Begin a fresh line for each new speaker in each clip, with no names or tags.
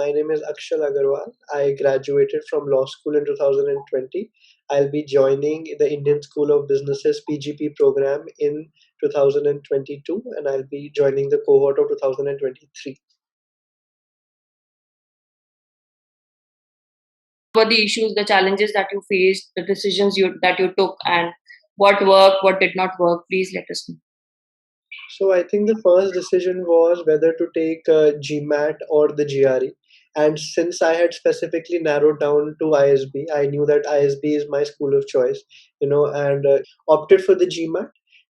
My name is Akshal Agarwal. I graduated from law school in 2020. I'll be joining the Indian School of Business's PGP program in 2022, and I'll be joining the cohort of 2023.
What were the issues, the challenges that you faced, the decisions that you took, and what worked, what did not work? Please let us know.
So I think the first decision was whether to take GMAT or the GRE. And since I had specifically narrowed down to ISB, I knew that ISB is my school of choice, and opted for the GMAT.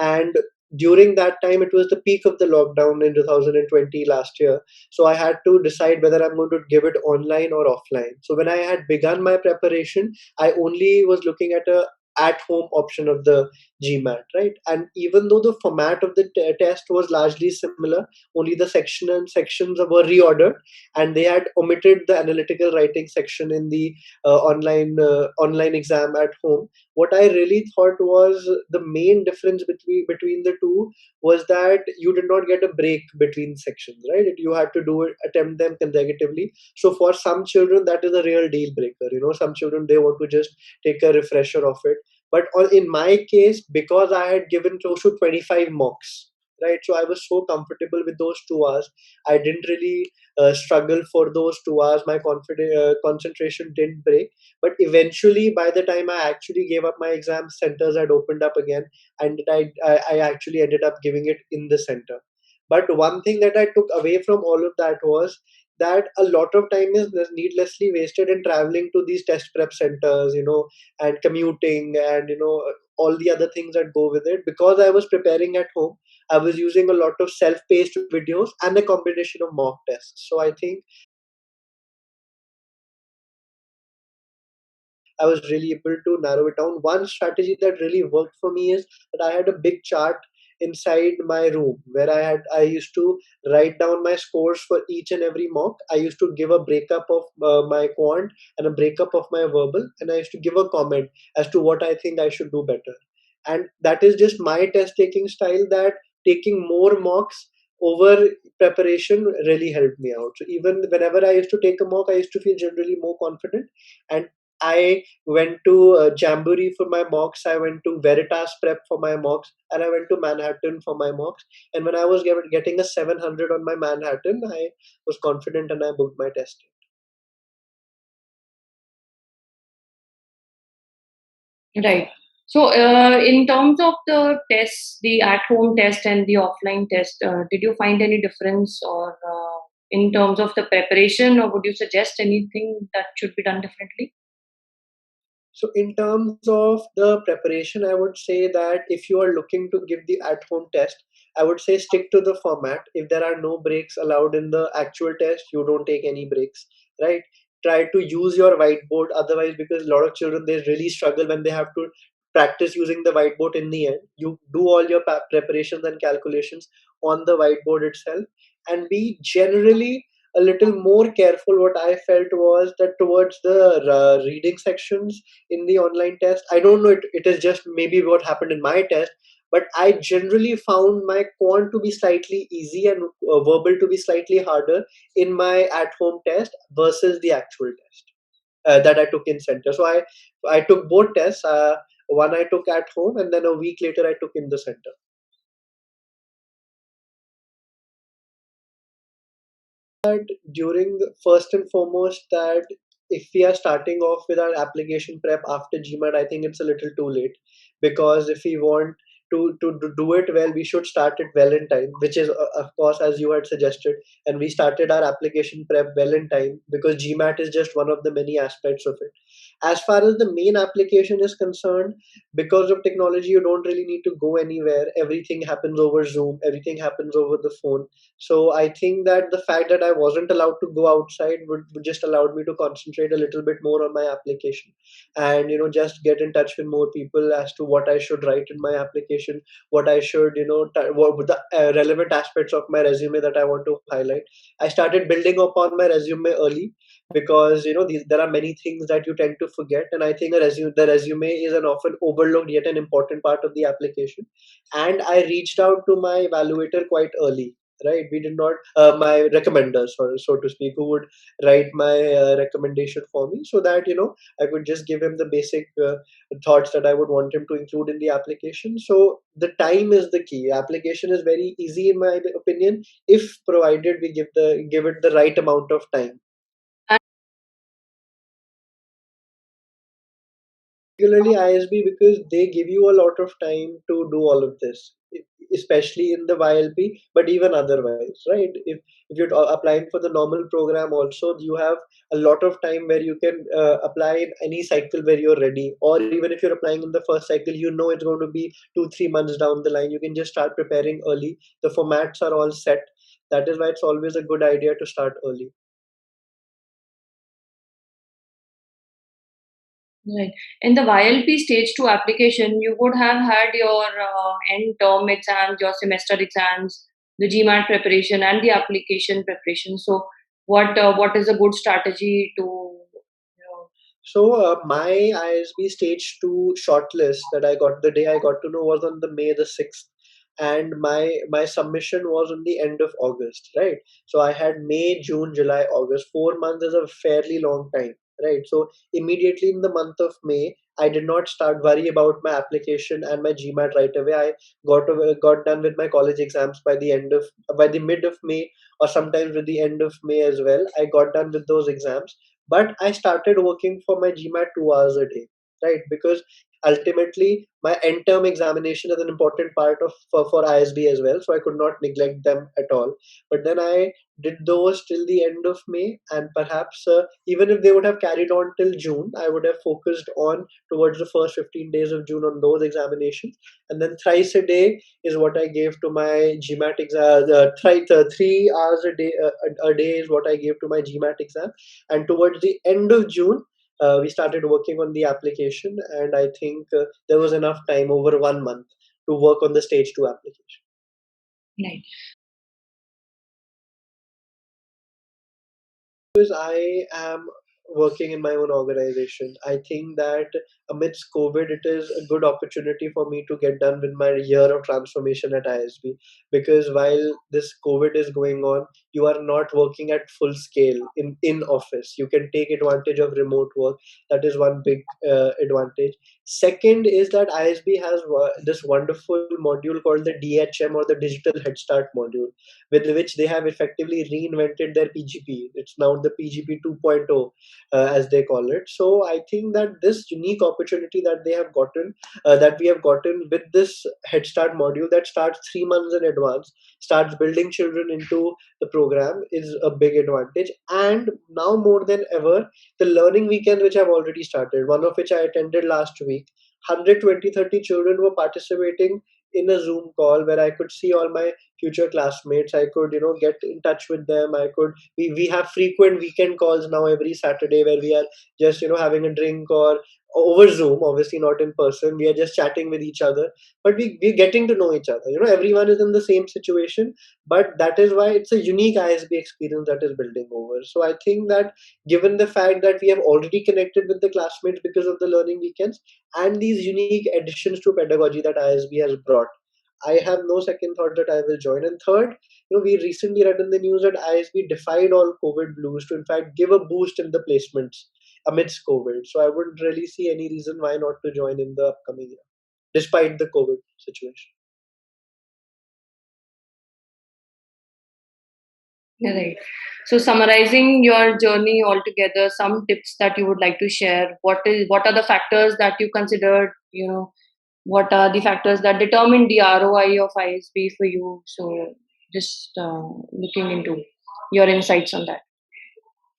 And during that time, it was the peak of the lockdown in 2020 last year. So I had to decide whether I'm going to give it online or offline. So when I had begun my preparation, I only was looking at a at home option of the GMAT, right? And even though the format of the test was largely similar, only the sections were reordered, and they had omitted the analytical writing section in the online exam at home. What I really thought was the main difference between the two was that you did not get a break between sections, right? You had to do it, attempt them consecutively. So for some children, that is a real deal breaker. Some children, they want to just take a refresher of it, but in my case, because I had given close to 25 mocks, right? So I was so comfortable with those 2 hours. I didn't really struggle for those 2 hours. My concentration didn't break. But eventually, by the time I actually gave up my exam, centers had opened up again, and I actually ended up giving it in the center. But one thing that I took away from all of that was that a lot of time is needlessly wasted in traveling to these test prep centers, and commuting, and all the other things that go with it. Because I was preparing at home, I was using a lot of self-paced videos and a combination of mock tests. So I think I was really able to narrow it down. One strategy that really worked for me is that I had a big chart inside my room where I used to write down my scores for each and every mock. I used to give a breakup of my quant and a breakup of my verbal, and I used to give a comment as to what I think I should do better. And that is just my test taking style, that taking more mocks over preparation really helped me out. So even whenever I used to take a mock, I used to feel generally more confident. And I went to Jamboree for my mocks. I went to Veritas Prep for my mocks, and I went to Manhattan for my mocks. And when I was getting a 700 on my Manhattan, I was confident and I booked my test.
Right. So, in terms of the tests, the at-home test and the offline test, did you find any difference, or in terms of the preparation, or would you suggest anything that should be done differently?
So, in terms of the preparation, I would say that if you are looking to give the at home test, I would say stick to the format. If there are no breaks allowed in the actual test, you don't take any breaks, right? Try to use your whiteboard. Otherwise, because a lot of children, they really struggle when they have to practice using the whiteboard in the end. You do all your preparations and calculations on the whiteboard itself, and be generally a little more careful. What I felt was that towards the reading sections in the online test, I don't know, it is just maybe what happened in my test, but I generally found my quant to be slightly easy and verbal to be slightly harder in my at home test versus the actual test that I took in center. So I took both tests. One I took at home, and then a week later I took in the center. That during first and foremost, that if we are starting off with our application prep after GMAT, I think it's a little too late, because if we want to do it well, we should start it well in time, which is of course as you had suggested, and we started our application prep well in time, because GMAT is just one of the many aspects of it. As far as the main application is concerned, because of technology, you don't really need to go anywhere. Everything happens over Zoom, everything happens over the phone. So I think that the fact that I wasn't allowed to go outside would just allowed me to concentrate a little bit more on my application, and just get in touch with more people as to what I should write in my application, what I should what the relevant aspects of my resume that I want to highlight. I started building upon my resume early, because there are many things that you tend to forget, and I think the resume is an often overlooked yet an important part of the application. And I reached out to my evaluator quite early, right? We did not my recommenders, so to speak, who would write my recommendation for me, so that I could just give him the basic thoughts that I would want him to include in the application. So the time is the key. Application is very easy in my opinion, if provided we give it the right amount of time. Particularly ISB, because they give you a lot of time to do all of this, especially in the YLP, but even otherwise, right? If you're applying for the normal program, also you have a lot of time where you can apply in any cycle where you're ready, or even if you're applying in the first cycle, it's going to be 2-3 months down the line. You can just start preparing early. The formats are all set. That is why it's always a good idea to start early.
Right. In the YLP stage 2 application, you would have had your end term exams, your semester exams, the GMAT preparation, and the application preparation. So, what is a good strategy to,
So my ISB stage two shortlist that I got the day I got to know was on the May the 6th, and my submission was on the end of August, right? So I had May, June, July, August. 4 months is a fairly long time, right? So immediately in the month of May, I did not start worry about my application and my GMAT right away. I got done with my college exams by the mid of May, or sometimes with the end of May as well. I got done with those exams, but I started working for my GMAT 2 hours a day, right? Because ultimately my end term examination is an important part of for ISB as well, so I could not neglect them at all. But then I did those till the end of May, and perhaps even if they would have carried on till June, I would have focused on towards the first 15 days of June on those examinations, and then thrice a day is what I gave to my GMAT exam. 3 hours a day, a day is what I gave to my GMAT exam, and towards the end of June, we started working on the application, and I think there was enough time over 1 month to work on the stage 2 application.
right?
Because I am working in my own organization, I think that amidst COVID, it is a good opportunity for me to get done with my year of transformation at ISB. Because while this COVID is going on, you are not working at full scale in office. You can take advantage of remote work. That is one big advantage. Second is that ISB has this wonderful module called the DHM, or the Digital Head Start module, with which they have effectively reinvented their PGP. It's now the PGP 2.0, as they call it. So I think that this unique opportunity that they have gotten, that we have gotten with this Head Start module that starts 3 months in advance, starts building children into the program, is a big advantage. And now more than ever, the learning weekend, which I've already started, one of which I attended last week, 120-30 children were participating in a Zoom call where I could see all my future classmates. I could get in touch with them. We have frequent weekend calls now every Saturday, where we are just having a drink, or over Zoom, obviously not in person. We are just chatting with each other, but we're getting to know each other. Everyone is in the same situation, but that is why it's a unique ISB experience that is building over. So I think that, given the fact that we have already connected with the classmates because of the learning weekends, and these unique additions to pedagogy that ISB has brought, I have no second thought that I will join. And third, we recently read in the news that ISB defied all COVID blues to, in fact, give a boost in the placements amidst COVID. So I wouldn't really see any reason why not to join in the upcoming year, despite the COVID situation.
Right. So, summarizing your journey altogether, some tips that you would like to share. What are the factors that you considered? What are the factors that determine the ROI of ISB for you? So, just looking into your insights on that.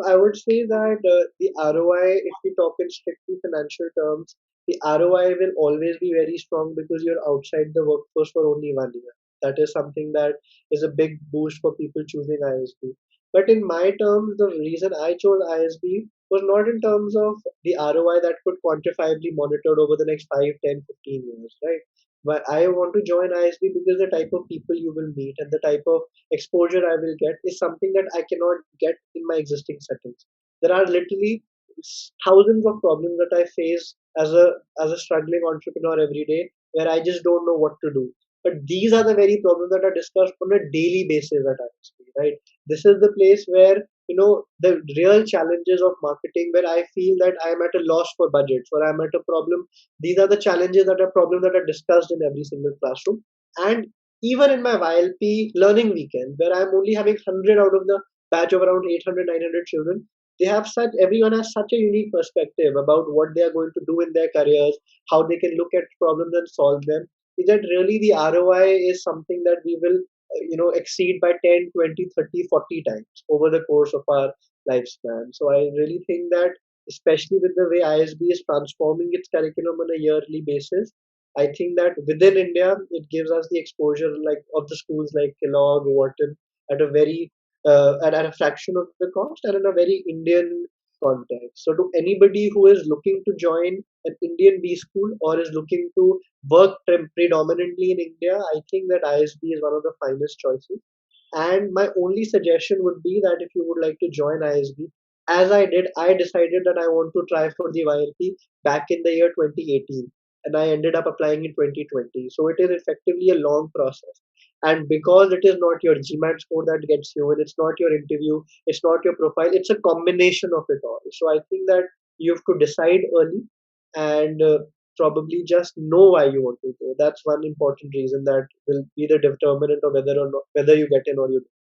So I would say that the ROI, if we talk in strictly financial terms, the ROI will always be very strong because you're outside the workforce for only 1 year. That is something that is a big boost for people choosing ISB. But in my terms, the reason I chose ISB was not in terms of the ROI that could quantifiably monitored over the next 5, 10, 15 years, right? But I want to join ISB because the type of people you will meet and the type of exposure I will get is something that I cannot get in my existing settings. There are literally thousands of problems that I face as a struggling entrepreneur every day, where I just don't know what to do. But these are the very problems that are discussed on a daily basis at ISP, right? This is the place where, the real challenges of marketing, where I feel that I am at a loss for budgets, or I'm at a problem. These are the challenges that are problems that are discussed in every single classroom. And even in my YLP learning weekend, where I'm only having 100 out of the batch of around 800, 900 children, everyone has such a unique perspective about what they are going to do in their careers, how they can look at problems and solve them. Is that really the ROI is something that we will exceed by 10, 20, 30, 40 times over the course of our lifespan. So I really think that, especially with the way ISB is transforming its curriculum on a yearly basis, I think that within India, it gives us the exposure like of the schools like Kellogg, Wharton, at a very at a fraction of the cost and in a very Indian context. So, to anybody who is looking to join an Indian B school or is looking to work predominantly in India, I think that ISB is one of the finest choices. And my only suggestion would be that if you would like to join ISB, as I did, I decided that I want to try for the YLP back in the year 2018, and I ended up applying in 2020. So it is effectively a long process. And because it is not your GMAT score that gets you in, it's not your interview, it's not your profile, it's a combination of it all. So I think that you have to decide early and probably just know why you want to go. That's one important reason that will be the determinant of whether or not whether you get in or you don't.